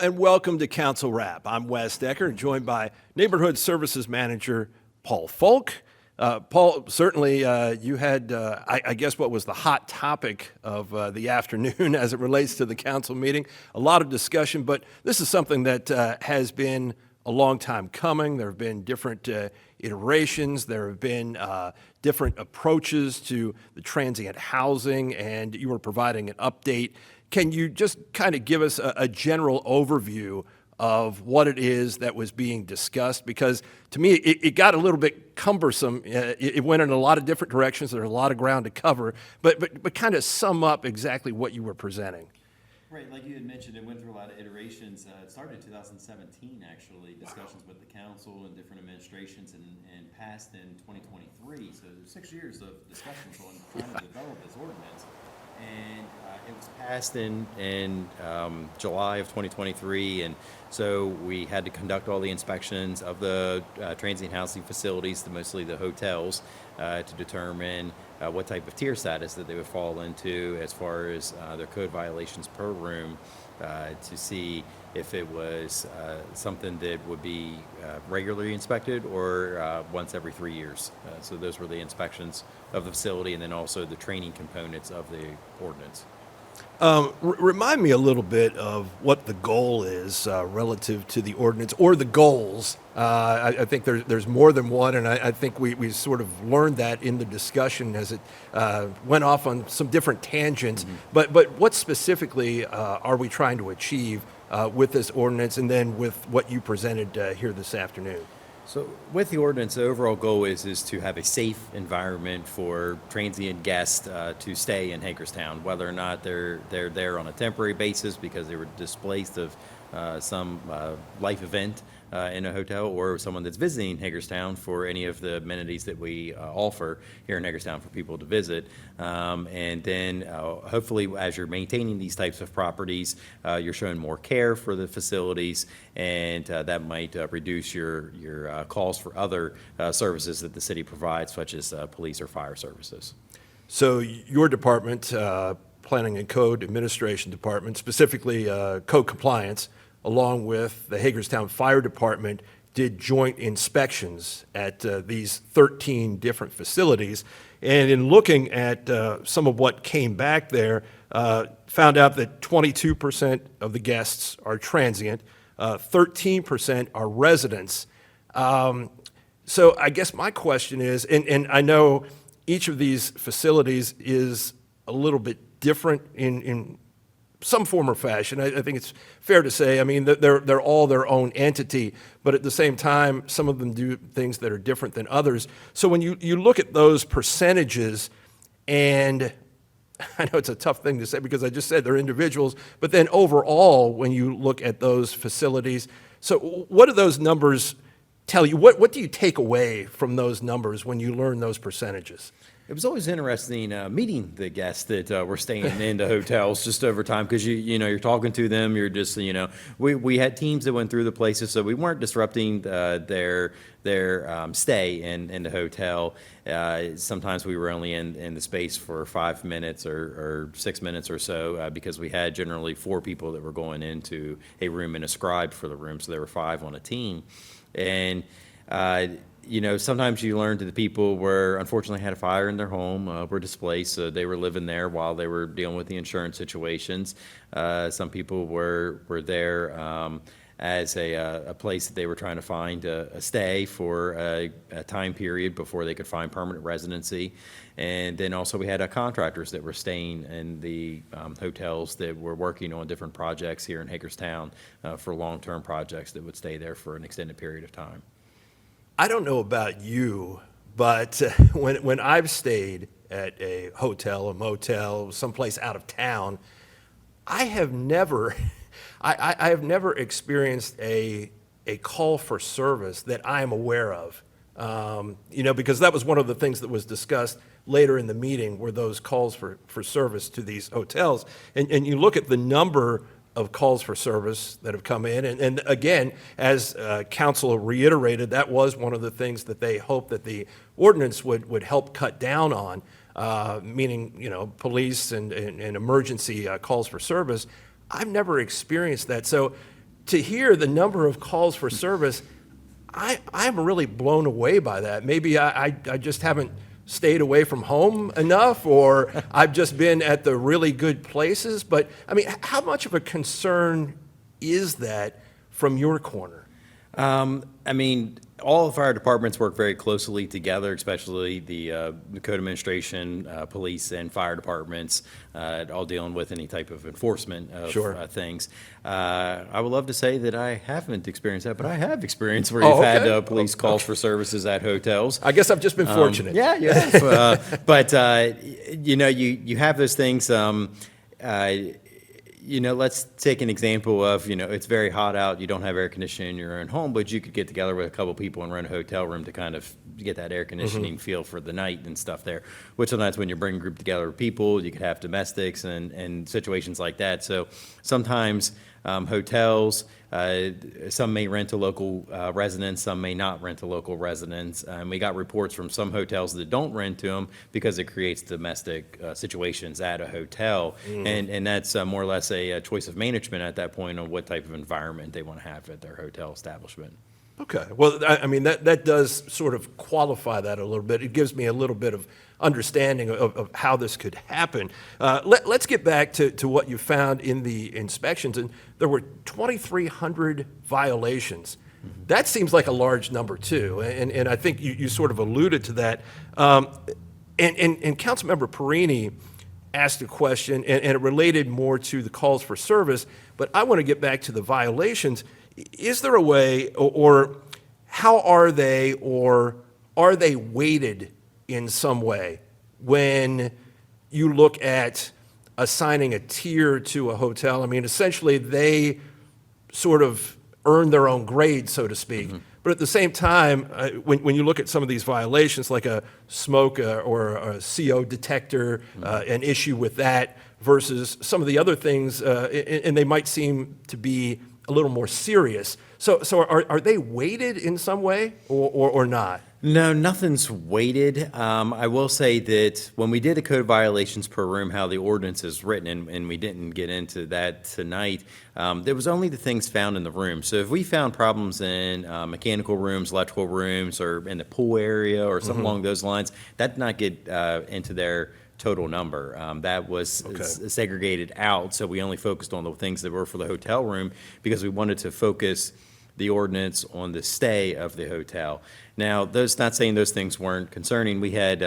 and welcome to Council wRap. I'm Wes Decker, joined by Neighborhood Services Manager Paul Fulk. Paul, certainly you had, I guess, what was the hot topic of the afternoon as it relates to the council meeting. A lot of discussion, but this is something that has been a long time coming. There have been different iterations. There have been different approaches to the transient housing, and you were providing an update. Can you just kind of give us a general overview of what it is that was being discussed? Because to me, it got a little bit cumbersome. It went in a lot of different directions. There's a lot of ground to cover, but kind of sum up exactly what you were presenting. Right, like you had mentioned, it went through a lot of iterations. It started in 2017, actually, discussions with the council and different administrations, and passed in 2023. So there's 6 years of discussions on trying to develop this ordinance. And it was passed in July of 2023, and so we had to conduct all the inspections of the transient housing facilities, mostly the hotels, to determine what type of tier status that they would fall into as far as their code violations per room, to see if it was something that would be regularly inspected or once every 3 years. So those were the inspections of the facility, and then also the training components of the ordinance. Remind me a little bit of what the goal is relative to the ordinance or the goals. I think there's more than one, and I think we sort of learned that in the discussion as it went off on some different tangents. Mm-hmm. But what specifically are we trying to achieve with this ordinance, and then with what you presented here this afternoon? So with the ordinance, the overall goal is to have a safe environment for transient guests to stay in Hagerstown, whether or not they're there on a temporary basis because they were displaced of some life event in a hotel, or someone that's visiting Hagerstown for any of the amenities that we offer here in Hagerstown for people to visit. And then hopefully, as you're maintaining these types of properties, you're showing more care for the facilities, and that might reduce your calls for other services that the city provides, such as police or fire services. So your department, Planning and Code Administration Department, specifically code compliance, along with the Hagerstown Fire Department, did joint inspections at these 13 different facilities. And in looking at some of what came back there, found out that 22% of the guests are transient, 13% are residents. So I guess my question is, and I know each of these facilities is a little bit different in some form or fashion. I think it's fair to say, I mean, they're all their own entity, but at the same time, some of them do things that are different than others. So when you look at those percentages, and I know it's a tough thing to say because I just said they're individuals, but then overall, when you look at those facilities, so what do those numbers tell you? What do you take away from those numbers when you learn those percentages? It was always interesting meeting the guests that were staying in the hotels just over time, because you're talking to them. You're just we had teams that went through the places, so we weren't disrupting their stay in the hotel. Sometimes we were only in the space for 5 minutes or 6 minutes or so, because we had generally 4 people that were going into a room and a scribe for the room, so there were 5 on a team, and. Sometimes you learn that the people were unfortunately had a fire in their home, were displaced, so they were living there while they were dealing with the insurance situations. Some people were there as a place that they were trying to find a stay for a time period before they could find permanent residency. And then also we had contractors that were staying in the hotels that were working on different projects here in Hagerstown for long-term projects that would stay there for an extended period of time. I don't know about you, but when I've stayed at a hotel, a motel, someplace out of town, I have never experienced a call for service that I am aware of. Because that was one of the things that was discussed later in the meeting, were those calls for service to these hotels. And you look at the number of calls for service that have come in. And again, as council reiterated, that was one of the things that they hoped that the ordinance would help cut down on, meaning, police and emergency calls for service. I've never experienced that. So to hear the number of calls for service, I'm really blown away by that. Maybe I just haven't stayed away from home enough, or I've just been at the really good places. But, I mean, how much of a concern is that from your corner? I mean, all fire departments work very closely together, especially the code administration, police, and fire departments, all dealing with any type of enforcement of Sure. things. I would love to say that I haven't experienced that, but I have experienced where Oh, you've had okay. police calls for services at hotels. I guess I've just been fortunate. Yeah, you have. But, you know, you have those things. You know, let's take an example of, you know, it's very hot out, you don't have air conditioning in your own home, but you could get together with a couple people and rent a hotel room to kind of get that air conditioning feel for the night and stuff there. Which sometimes when you're bringing a group together of people, you could have domestics and situations like that. So sometimes hotels, some may rent to local residents, some may not rent to local residents. And we got reports from some hotels that don't rent to them because it creates domestic situations at a hotel. And that's more or less a choice of management at that point on what type of environment they want to have at their hotel establishment. Okay. Well, I mean, that does sort of qualify that a little bit. It gives me a little bit of understanding of how this could happen. Let's get back to what you found in the inspections. And there were 2,300 violations. That seems like a large number, too. And I think you sort of alluded to that. And Councilmember Perini asked a question, and it related more to the calls for service. But I want to get back to the violations. Is there a way, or how are they, or are they weighted in some way when you look at assigning a tier to a hotel? I mean, essentially, they sort of earn their own grade, so to speak. But at the same time, when you look at some of these violations, like a smoke or a CO detector, an issue with that versus some of the other things, and they might seem to be a little more serious. So are they weighted in some way or not? No, nothing's weighted. I will say that when we did the code violations per room, how the ordinance is written, and we didn't get into that tonight, there was only the things found in the room. So if we found problems in mechanical rooms, electrical rooms, or in the pool area or something along those lines, that did not get into their total number. That was segregated out, so we only focused on the things that were for the hotel room because we wanted to focus the ordinance on the stay of the hotel. Now, those, not saying those things weren't concerning. We had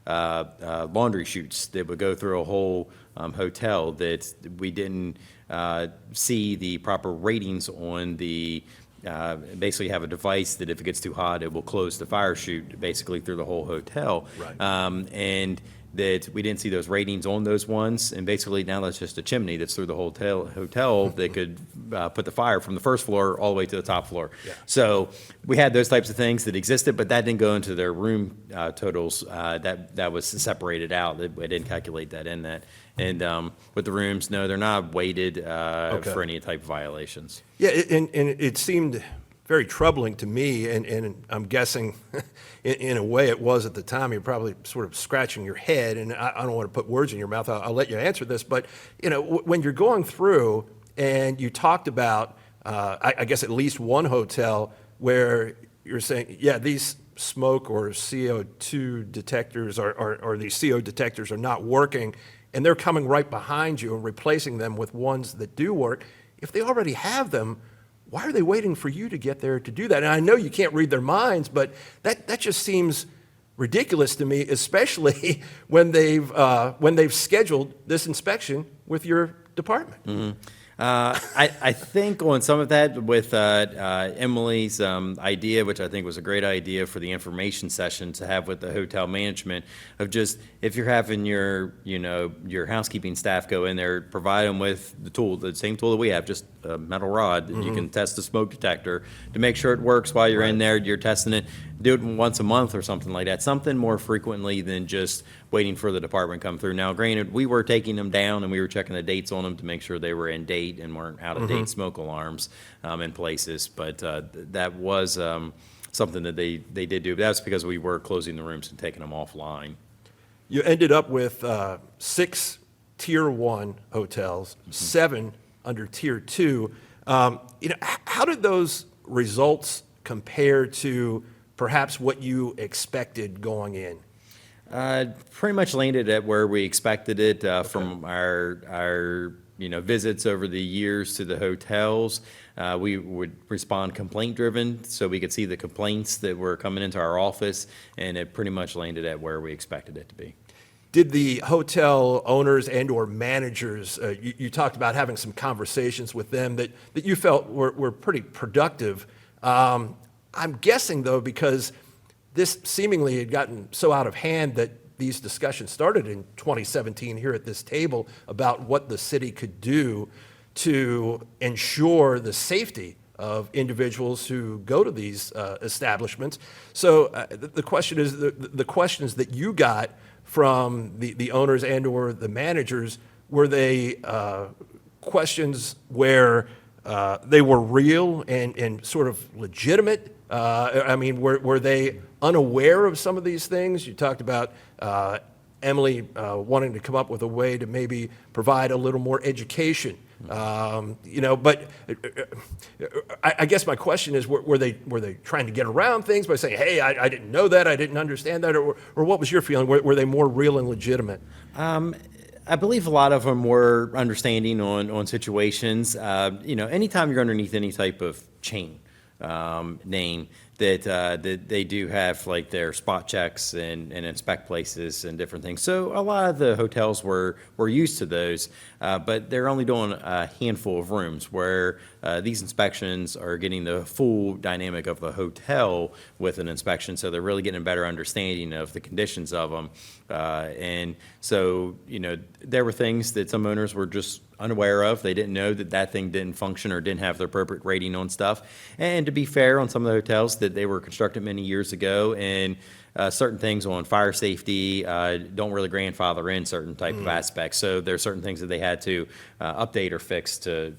laundry chutes that would go through a whole hotel that we didn't see the proper ratings on the basically have a device that if it gets too hot, it will close the fire chute basically through the whole hotel. Right. And that we didn't see those ratings on those ones, and basically now that's just a chimney that's through the whole hotel that could put the fire from the first floor all the way to the top floor. Yeah. So we had those types of things that existed, but that didn't go into their room totals. That was separated out. I didn't calculate that in that. And with the rooms, no, they're not weighted for any type of violations. Yeah, and it seemed very troubling to me, and I'm guessing in a way it was at the time. You're probably sort of scratching your head, and I don't want to put words in your mouth. I'll let you answer this. But, you know, when you're going through and you talked about, I guess, at least one hotel where you're saying, yeah, these smoke or CO2 detectors or these CO detectors are not working, and they're coming right behind you and replacing them with ones that do work. If they already have them, why are they waiting for you to get there to do that? And I know you can't read their minds, but that just seems ridiculous to me, especially when they've scheduled this inspection with your department. I think on some of that with Emily's idea, which I think was a great idea for the information session to have with the hotel management, of just if you're having your housekeeping staff go in there, provide them with the tool, the same tool that we have, just a metal rod. You can test the smoke detector to make sure it works while you're in there. You're testing it. Do it once a month or something like that. Something more frequently than just waiting for the department to come through. Now, granted, we were taking them down and we were checking the dates on them to make sure they were in date and weren't out-of-date smoke alarms in places. But that was something that they did do. But that's because we were closing the rooms and taking them offline. You ended up with 6 Tier 1 hotels, 7 under Tier 2. How did those results compare to perhaps what you expected going in? Pretty much landed at where we expected it from our visits over the years to the hotels. We would respond complaint driven, so we could see the complaints that were coming into our office, and it pretty much landed at where we expected it to be. Did the hotel owners and/or managers, you talked about having some conversations with them that you felt were pretty productive. I'm guessing, though, because this seemingly had gotten so out of hand that these discussions started in 2017 here at this table about what the city could do to ensure the safety of individuals who go to these establishments. So the question is, the questions that you got from the owners and/or the managers, were they questions where they were real and sort of legitimate? I mean, were they unaware of some of these things? You talked about Emily wanting to come up with a way to maybe provide a little more education. But I guess my question is, were they trying to get around things by saying, hey, I didn't know that, I didn't understand that, or what was your feeling? Were they more real and legitimate? I believe a lot of them were understanding on situations. Anytime you're underneath any type of chain name, that they do have like their spot checks and inspect places and different things. So a lot of the hotels were used to those, but they're only doing a handful of rooms where these inspections are getting the full dynamic of the hotel with an inspection. So they're really getting a better understanding of the conditions of them. And so, there were things that some owners were just unaware of. They didn't know that thing didn't function or didn't have the appropriate rating on stuff. And to be fair, on some of the hotels that they were constructed many years ago, and certain things on fire safety don't really grandfather in certain type of aspects. So there are certain things that they had to update or fix to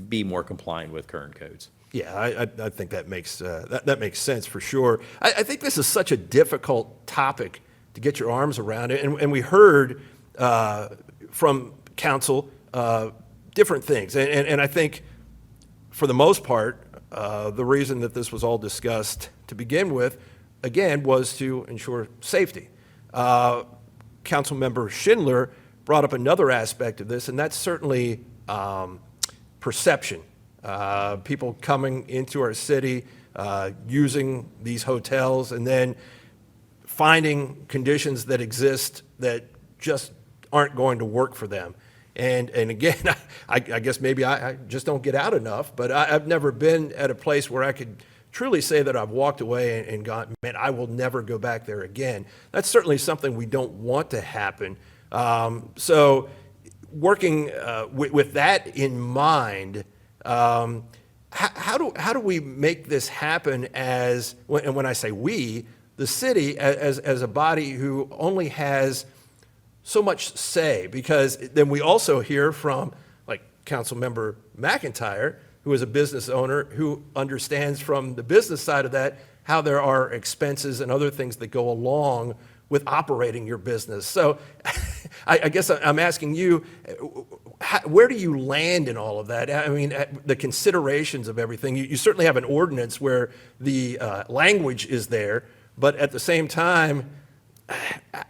be more compliant with current codes. Yeah, I think that makes that makes sense for sure. I think this is such a difficult topic to get your arms around it, and we heard from council different things, and I think for the most part, the reason that this was all discussed to begin with, again, was to ensure safety. Councilmember Schindler brought up another aspect of this, and that's certainly perception. People coming into our city, using these hotels, and then finding conditions that exist that just aren't going to work for them. And again, I guess maybe I just don't get out enough, but I've never been at a place where I could truly say that I've walked away and gone, man, I will never go back there again. That's certainly something we don't want to happen. So working with that in mind, how do we make this happen and when I say we, the city as a body who only has so much say? Because then we also hear from like Councilmember McIntyre, who is a business owner who understands from the business side of that how there are expenses and other things that go along with operating your business. So I guess I'm asking you, where do you land in all of that? I mean, the considerations of everything. You certainly have an ordinance where the language is there, but at the same time,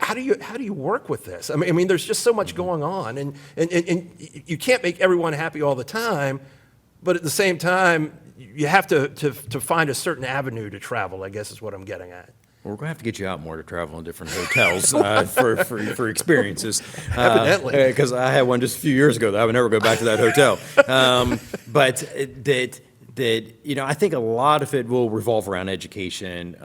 how do you work with this? I mean, there's just so much going on, and you can't make everyone happy all the time, but at the same time, you have to find a certain avenue to travel, I guess is what I'm getting at. Well, we're going to have to get you out more to travel in different hotels for experiences. Evidently. Because I had one just a few years ago that I would never go back to that hotel. But I think a lot of it will revolve around education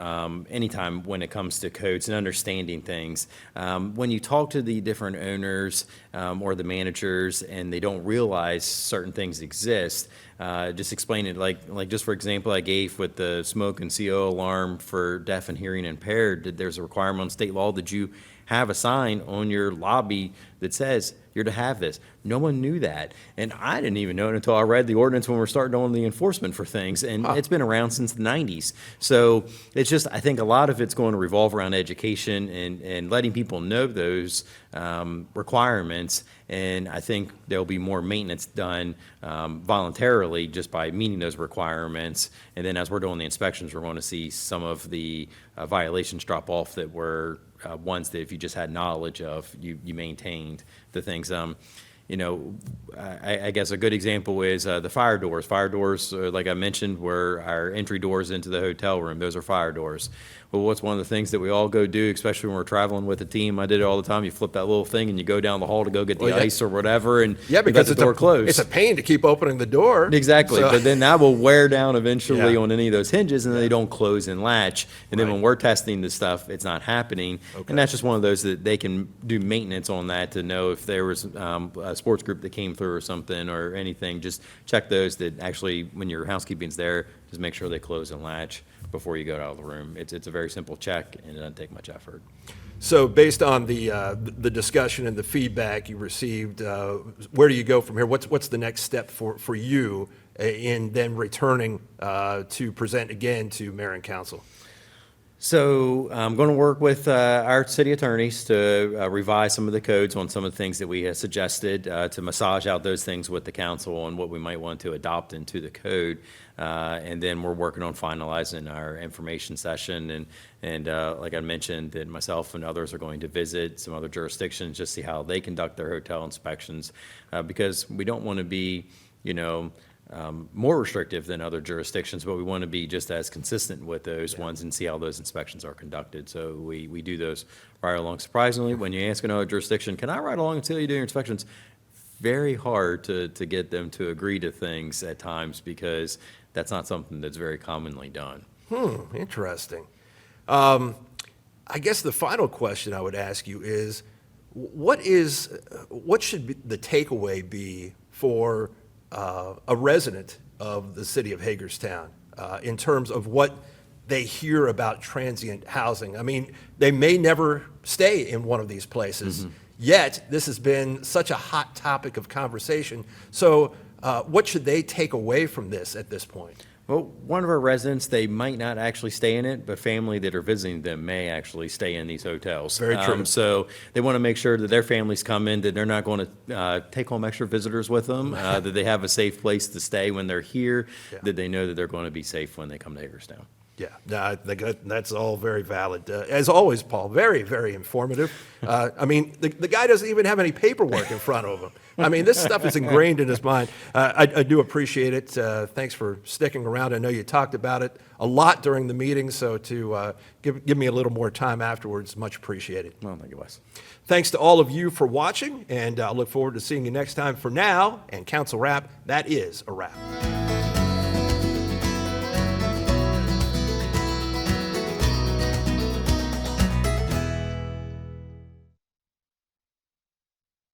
anytime when it comes to codes and understanding things. When you talk to the different owners or the managers and they don't realize certain things exist, just explain it like just for example I gave with the smoke and CO alarm for deaf and hearing impaired, that there's a requirement on state law that you have a sign on your lobby that says you're to have this. No one knew that. And I didn't even know it until I read the ordinance when we're starting on the enforcement for things. And it's been around since the 90s. So it's just, I think a lot of it's going to revolve around education and letting people know those requirements, and I think there'll be more maintenance done voluntarily just by meeting those requirements. And then as we're doing the inspections, we're going to see some of the violations drop off that were ones that if you just had knowledge of, you maintained the things. You know, I guess a good example is the fire doors. Fire doors, like I mentioned, were our entry doors into the hotel room. Those are fire doors. Well, what's one of the things that we all go do, especially when we're traveling with a team? I did it all the time. You flip that little thing and you go down the hall to go get the ice or whatever, and Yeah, you because got the door closed. it's a pain to keep opening the door. Exactly, So- but then that will wear down eventually Yeah. on any of those hinges, and they don't close and latch. And then Right. when we're testing this stuff, it's not happening. Okay. And that's just one of those that they can do maintenance on that to know if there was a sports group that came through or something or anything. Just check those that actually, when your housekeeping's there, just make sure they close and latch before you go out of the room. It's a very simple check, and it doesn't take much effort. So based on the discussion and the feedback you received, where do you go from here? What's the next step for you in then returning to present again to mayor and council? So I'm going to work with our city attorneys to revise some of the codes on some of the things that we have suggested, to massage out those things with the council and what we might want to adopt into the code. And then we're working on finalizing our information session. And like I mentioned, that myself and others are going to visit some other jurisdictions, just see how they conduct their hotel inspections, because we don't want to be, more restrictive than other jurisdictions, but we want to be just as consistent with those ones and see how those inspections are conducted. So we do those right along. Surprisingly, when you ask another jurisdiction, can I ride along until you do your inspections? Very hard to get them to agree to things at times because that's not something that's very commonly done. Interesting. I guess the final question I would ask you is, what should the takeaway be for a resident of the city of Hagerstown in terms of what they hear about transient housing? I mean, they may never stay in one of these places, yet this has been such a hot topic of conversation. So what should they take away from this at this point? Well, one of our residents, they might not actually stay in it, but family that are visiting them may actually stay in these hotels. Very true. So they want to make sure that their families come in, that they're not going to take home extra visitors with them, that they have a safe place to stay when they're here, Yeah. that they know that they're going to be safe when they come to Hagerstown. Yeah, no, I think that's all very valid. As always, Paul, very, very informative. I mean, the guy doesn't even have any paperwork in front of him. I mean, this stuff is ingrained in his mind. I do appreciate it. Thanks for sticking around. I know you talked about it a lot during the meeting, so to give me a little more time afterwards, much appreciated. Well, thank you, Wes. Thanks to all of you for watching, and I look forward to seeing you next time. For now, and Council Wrap, that is a wrap.